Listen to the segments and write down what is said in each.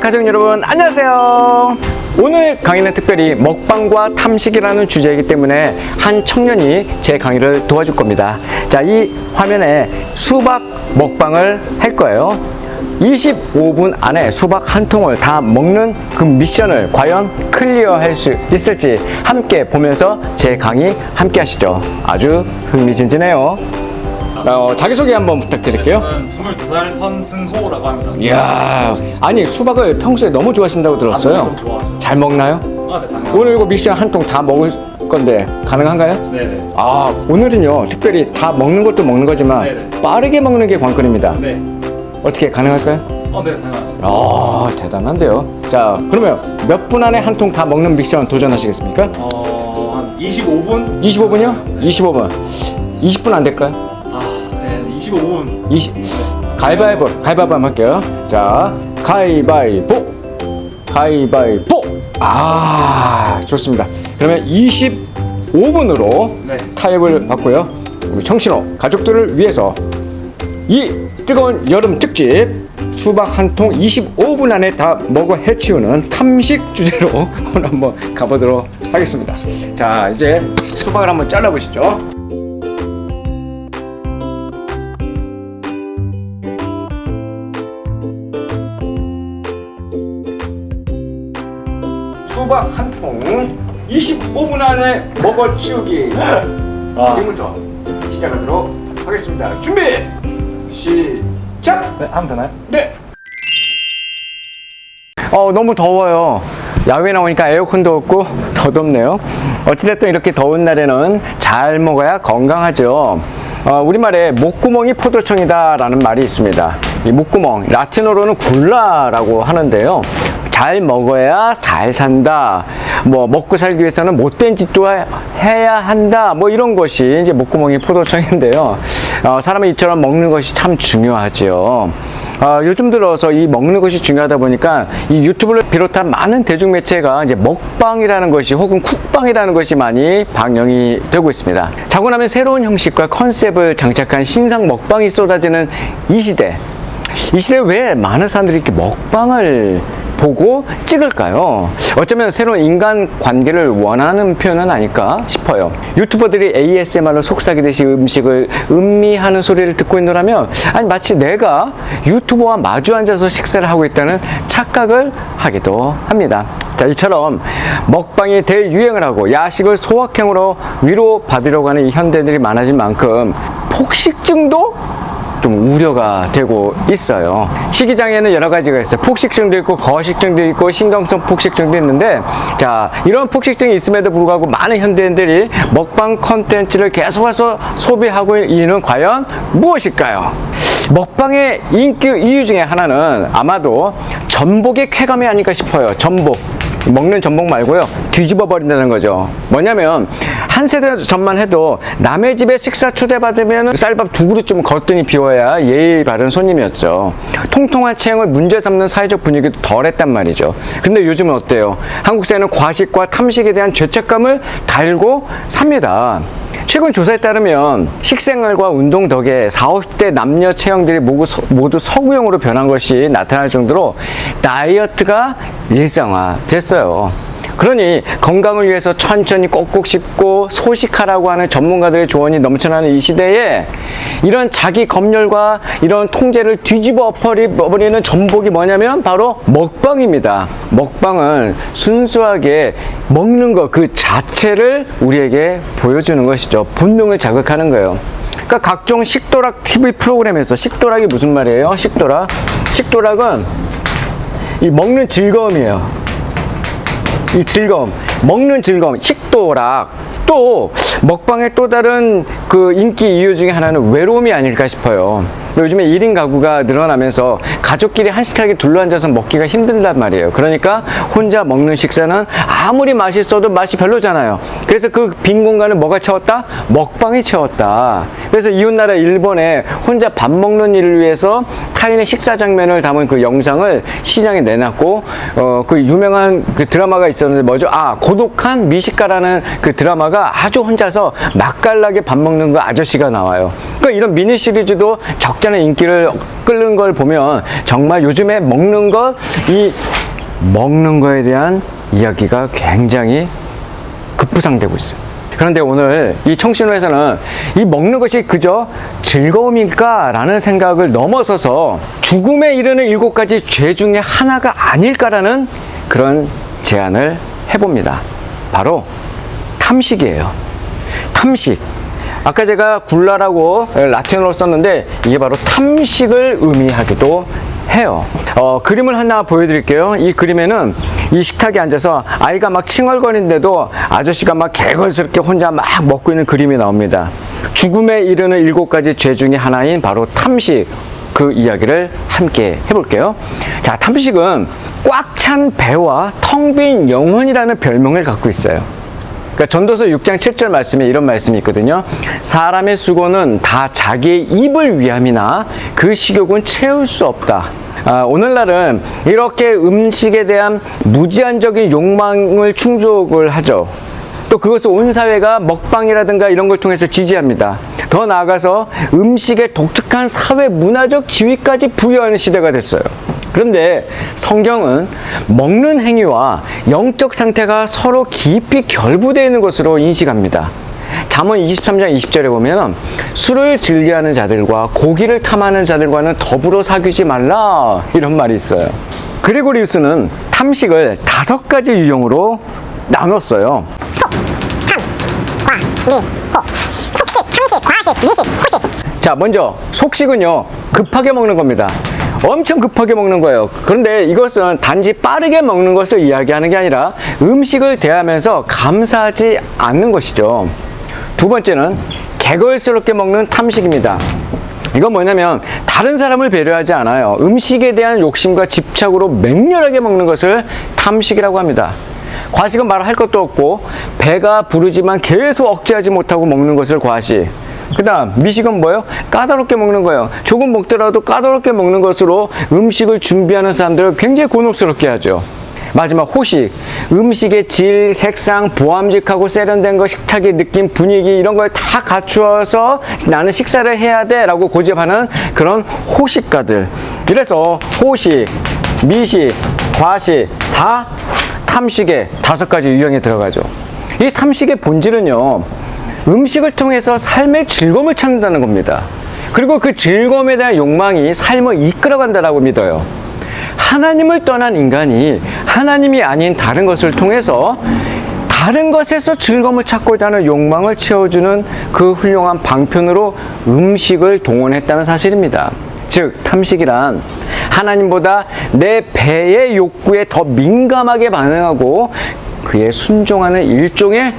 가족 여러분, 안녕하세요. 오늘 강의는 특별히 먹방과 탐식이라는 주제이기 때문에 한 청년이 제 강의를 도와줄 겁니다. 자, 이 화면에 수박 먹방을 할 거예요. 25분 안에 수박 한 통을 다 먹는 그 미션을 과연 클리어할 수 있을지 함께 보면서 제 강의 함께 하시죠. 아주 흥미진진해요. 자기소개 한번 부탁드릴게요. 저는 22살 선승호라고 합니다. 이야, 아니 수박을 평소에 너무 좋아하신다고 들었어요. 너무 좋아하죠. 잘 먹나요? 네, 당연히. 오늘 이거 미션 한 통 다 먹을 건데 가능한가요? 네네. 아, 오늘은요 특별히 다 먹는 것도 먹는 거지만 네네. 빠르게 먹는 게 관건입니다. 네. 어떻게 가능할까요? 네, 당연하죠. 아, 대단한데요. 자, 그러면 몇 분 안에 한 통 다 먹는 미션 도전하시겠습니까? 한 25분? 25분이요? 네. 25분. 20분 안 될까요? 네, 25분. 20. 가위바위보 한번 할게요. 자, 가위바위보. 가위바위보. 아, 좋습니다. 그러면 25분으로 네. 타협을 받고요. 우리 청신호 가족들을 위해서 이 뜨거운 여름 특집 수박 한 통 25분 안에 다 먹어 해치우는 탐식 주제로 오늘 한번 가보도록 하겠습니다. 자, 이제 수박을 한번 잘라보시죠. 수박 한 통 25분 안에 먹어 치우기. 지금부터 시작하도록 하겠습니다. 준비 시작. 네, 하면 되나요? 네. 너무 더워요. 야외 나오니까 에어컨도 없고 더 덥네요. 어찌됐든 이렇게 더운 날에는 잘 먹어야 건강하죠. 우리말에 목구멍이 포도청이다 라는 말이 있습니다. 이 목구멍, 라틴어로는 굴라라고 하는데요. 잘 먹어야 잘 산다. 뭐 먹고 살기 위해서는 못된 짓도 해야 한다. 뭐 이런 것이 이제 목구멍이 포도청인데요. 사람은 이처럼 먹는 것이 참 중요하죠. 요즘 들어서 이 먹는 것이 중요하다 보니까 이 유튜브를 비롯한 많은 대중매체가 이제 먹방이라는 것이 혹은 쿡방이라는 것이 많이 방영이 되고 있습니다. 자고 나면 새로운 형식과 컨셉을 장착한 신상 먹방이 쏟아지는 이 시대에 왜 많은 사람들이 이렇게 먹방을 보고 찍을까요? 어쩌면 새로운 인간 관계를 원하는 표현은 아닐까 싶어요. 유튜버들이 ASMR로 속삭이듯이 음식을 음미하는 소리를 듣고 있노라면 아니 마치 내가 유튜버와 마주 앉아서 식사를 하고 있다는 착각을 하기도 합니다. 자, 이처럼 먹방이 대유행을 하고 야식을 소확행으로 위로받으려고 하는 이 현대인들이 많아진 만큼 폭식증도 좀 우려가 되고 있어요. 식이장애는 여러 가지가 있어요. 폭식증도 있고 거식증도 있고 신경성 폭식증도 있는데, 자, 이런 폭식증이 있음에도 불구하고 많은 현대인들이 먹방 컨텐츠를 계속해서 소비하고 있는 이유는 과연 무엇일까요? 먹방의 인기 이유 중에 하나는 아마도 전복의 쾌감이 아닐까 싶어요. 전복. 먹는 전복 말고요, 뒤집어 버린다는 거죠. 뭐냐면 한 세대 전만 해도 남의 집에 식사 초대받으면 쌀밥 2그릇쯤 거뜬히 비워야 예의 바른 손님이었죠. 통통한 체형을 문제 삼는 사회적 분위기도 덜했단 말이죠. 근데 요즘은 어때요? 한국 사회는 과식과 탐식에 대한 죄책감을 달고 삽니다. 최근 조사에 따르면 식생활과 운동 덕에 40, 50대 남녀 체형들이 모두 서구형으로 변한 것이 나타날 정도로 다이어트가 일상화됐어요. 그러니 건강을 위해서 천천히 꼭꼭 씹고 소식하라고 하는 전문가들의 조언이 넘쳐나는 이 시대에 이런 자기 검열과 이런 통제를 뒤집어 버리는 전복이 뭐냐면 바로 먹방입니다. 먹방은 순수하게 먹는 것 그 자체를 우리에게 보여주는 것이죠. 본능을 자극하는 거예요. 그러니까 각종 식도락 TV 프로그램에서, 식도락이 무슨 말이에요? 식도락은 이 먹는 즐거움이에요. 이 즐거움, 먹는 즐거움, 식도락. 또 먹방의 또 다른 그 인기 이유 중에 하나는 외로움이 아닐까 싶어요. 요즘에 1인 가구가 늘어나면서 가족끼리 한 식탁에 둘러앉아서 먹기가 힘든단 말이에요. 그러니까 혼자 먹는 식사는 아무리 맛있어도 맛이 별로잖아요. 그래서 그 빈 공간을 뭐가 채웠다? 먹방이 채웠다. 그래서 이웃나라 일본에 혼자 밥 먹는 일을 위해서 타인의 식사 장면을 담은 그 영상을 시장에 내놨고, 그 유명한 그 드라마가 있었는데 뭐죠? 고독한 미식가라는 그 드라마가 아주 혼자서 맛깔나게 밥 먹는 그 아저씨가 나와요. 그러니까 이런 미니 시리즈도 적잖은 인기를 끌는 걸 보면 정말 요즘에 먹는 거에 대한 이야기가 굉장히 급부상되고 있어요. 그런데 오늘 이 청신호에서는 이 먹는 것이 그저 즐거움일까? 라는 생각을 넘어서서 죽음에 이르는 7가지 죄 중에 하나가 아닐까라는 그런 제안을 해봅니다. 바로 탐식이에요. 탐식. 아까 제가 굴라라고 라틴어로 썼는데 이게 바로 탐식을 의미하기도 해요. 그림을 하나 보여드릴게요. 이 그림에는 이 식탁에 앉아서 아이가 막 칭얼거리는데도 아저씨가 막 개걸스럽게 혼자 막 먹고 있는 그림이 나옵니다. 죽음에 이르는 7가지 죄 중에 하나인 바로 탐식, 그 이야기를 함께 해볼게요. 자, 탐식은 꽉 찬 배와 텅 빈 영혼이라는 별명을 갖고 있어요. 그러니까 전도서 6장 7절 말씀에 이런 말씀이 있거든요. 사람의 수고는 다 자기의 입을 위함이나 그 식욕은 채울 수 없다. 오늘날은 이렇게 음식에 대한 무제한적인 욕망을 충족을 하죠. 또 그것을 온 사회가 먹방이라든가 이런 걸 통해서 지지합니다. 더 나아가서 음식에 독특한 사회 문화적 지위까지 부여하는 시대가 됐어요. 그런데 성경은 먹는 행위와 영적 상태가 서로 깊이 결부되어 있는 것으로 인식합니다. 잠언 23장 20절에 보면 술을 즐겨하는 자들과 고기를 탐하는 자들과는 더불어 사귀지 말라, 이런 말이 있어요. 그레고리우스는 탐식을 5가지 유형으로 나눴어요. 속식, 탐식, 과식, 미식, 후식. 자, 먼저 속식은요, 급하게 먹는 겁니다. 엄청 급하게 먹는 거예요. 그런데 이것은 단지 빠르게 먹는 것을 이야기하는 게 아니라 음식을 대하면서 감사하지 않는 것이죠. 두 번째는 개걸스럽게 먹는 탐식입니다. 이건 뭐냐면 다른 사람을 배려하지 않아요. 음식에 대한 욕심과 집착으로 맹렬하게 먹는 것을 탐식이라고 합니다. 과식은 말할 것도 없고 배가 부르지만 계속 억제하지 못하고 먹는 것을 과식. 그 다음 미식은 뭐예요? 까다롭게 먹는 거예요. 조금 먹더라도 까다롭게 먹는 것으로 음식을 준비하는 사람들을 굉장히 곤혹스럽게 하죠. 마지막 호식. 음식의 질, 색상, 보암직하고 세련된 거, 식탁의 느낌, 분위기 이런 걸 다 갖추어서 나는 식사를 해야 돼 라고 고집하는 그런 호식가들. 이래서 호식, 미식, 과식 다 탐식의 5가지 유형에 들어가죠. 이 탐식의 본질은요, 음식을 통해서 삶의 즐거움을 찾는다는 겁니다. 그리고 그 즐거움에 대한 욕망이 삶을 이끌어간다라고 믿어요. 하나님을 떠난 인간이 하나님이 아닌 다른 것을 통해서 다른 것에서 즐거움을 찾고자 하는 욕망을 채워주는 그 훌륭한 방편으로 음식을 동원했다는 사실입니다. 즉, 탐식이란 하나님보다 내 배의 욕구에 더 민감하게 반응하고 그에 순종하는 일종의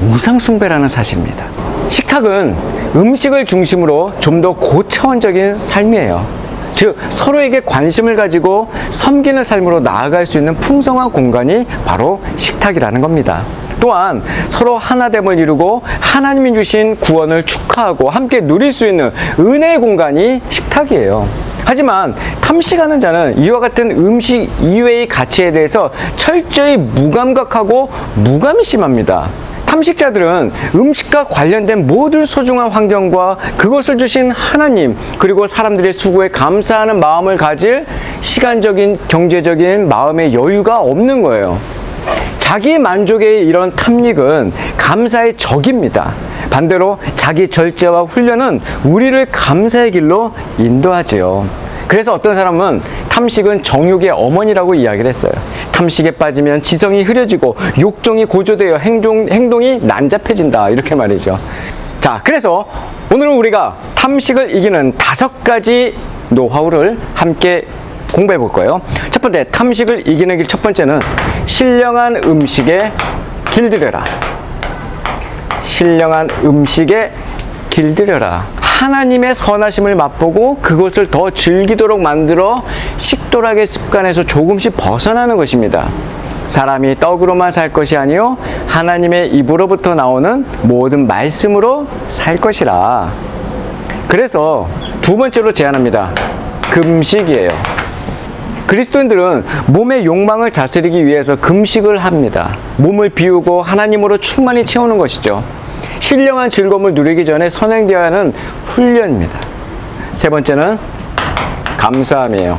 우상숭배라는 사실입니다. 식탁은 음식을 중심으로 좀 더 고차원적인 삶이에요. 즉, 서로에게 관심을 가지고 섬기는 삶으로 나아갈 수 있는 풍성한 공간이 바로 식탁이라는 겁니다. 또한 서로 하나됨을 이루고 하나님이 주신 구원을 축하하고 함께 누릴 수 있는 은혜의 공간이 식탁이에요. 하지만 탐식하는 자는 이와 같은 음식 이외의 가치에 대해서 철저히 무감각하고 무감이 심합니다. 탐식자들은 음식과 관련된 모든 소중한 환경과 그것을 주신 하나님, 그리고 사람들의 수고에 감사하는 마음을 가질 시간적인, 경제적인 마음의 여유가 없는 거예요. 자기 만족의 이런 탐닉은 감사의 적입니다. 반대로 자기 절제와 훈련은 우리를 감사의 길로 인도하지요. 그래서 어떤 사람은 탐식은 정욕의 어머니라고 이야기를 했어요. 탐식에 빠지면 지성이 흐려지고 욕종이 고조되어 행동이 난잡해진다, 이렇게 말이죠. 자, 그래서 오늘은 우리가 탐식을 이기는 5가지 노하우를 함께 공부해 볼 거예요. 첫 번째, 탐식을 이기는 길 첫 번째는 신령한 음식에 길들여라. 신령한 음식에 길들여라. 하나님의 선하심을 맛보고 그것을 더 즐기도록 만들어 식도락의 습관에서 조금씩 벗어나는 것입니다. 사람이 떡으로만 살 것이 아니요 하나님의 입으로부터 나오는 모든 말씀으로 살 것이라. 그래서 두 번째로 제안합니다. 금식이에요. 그리스도인들은 몸의 욕망을 다스리기 위해서 금식을 합니다. 몸을 비우고 하나님으로 충만히 채우는 것이죠. 신령한 즐거움을 누리기 전에 선행되어야 하는 훈련입니다. 세 번째는 감사함이에요.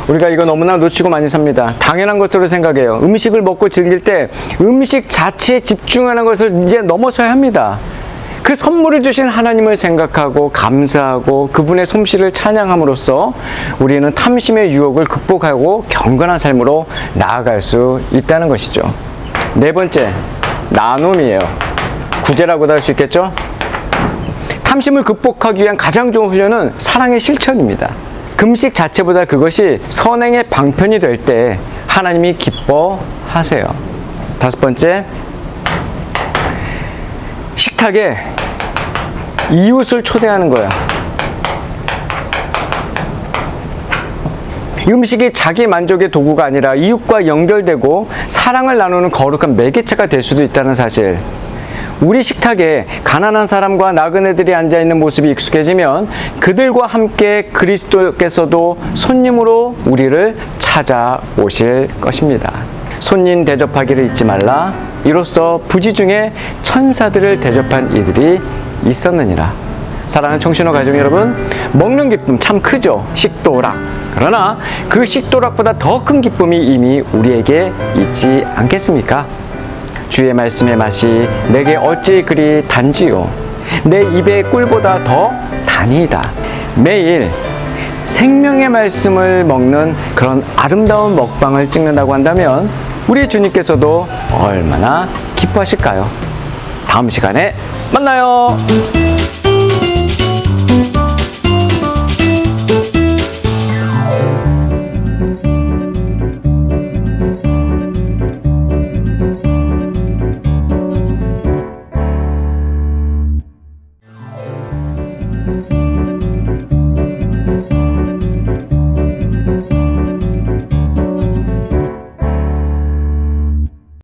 우리가 이거 너무나 놓치고 많이 삽니다. 당연한 것으로 생각해요. 음식을 먹고 즐길 때 음식 자체에 집중하는 것을 이제 넘어서야 합니다. 그 선물을 주신 하나님을 생각하고 감사하고 그분의 솜씨를 찬양함으로써 우리는 탐심의 유혹을 극복하고 경건한 삶으로 나아갈 수 있다는 것이죠. 네 번째, 나눔이에요. 구제라고도 할 수 있겠죠? 탐심을 극복하기 위한 가장 좋은 훈련은 사랑의 실천입니다. 금식 자체보다 그것이 선행의 방편이 될 때 하나님이 기뻐하세요. 다섯 번째, 식탁에 이웃을 초대하는 거야. 음식이 자기 만족의 도구가 아니라 이웃과 연결되고 사랑을 나누는 거룩한 매개체가 될 수도 있다는 사실. 우리 식탁에 가난한 사람과 나그네들이 앉아있는 모습이 익숙해지면 그들과 함께 그리스도께서도 손님으로 우리를 찾아오실 것입니다. 손님 대접하기를 잊지 말라. 이로써 부지 중에 천사들을 대접한 이들이 있었느니라. 사랑하는 청신호 가족 여러분, 먹는 기쁨 참 크죠? 식도락. 그러나 그 식도락보다 더 큰 기쁨이 이미 우리에게 있지 않겠습니까? 주의 말씀의 맛이 내게 어찌 그리 단지요? 내 입의 꿀보다 더 단이다. 매일 생명의 말씀을 먹는 그런 아름다운 먹방을 찍는다고 한다면 우리 주님께서도 얼마나 기뻐하실까요? 다음 시간에 만나요.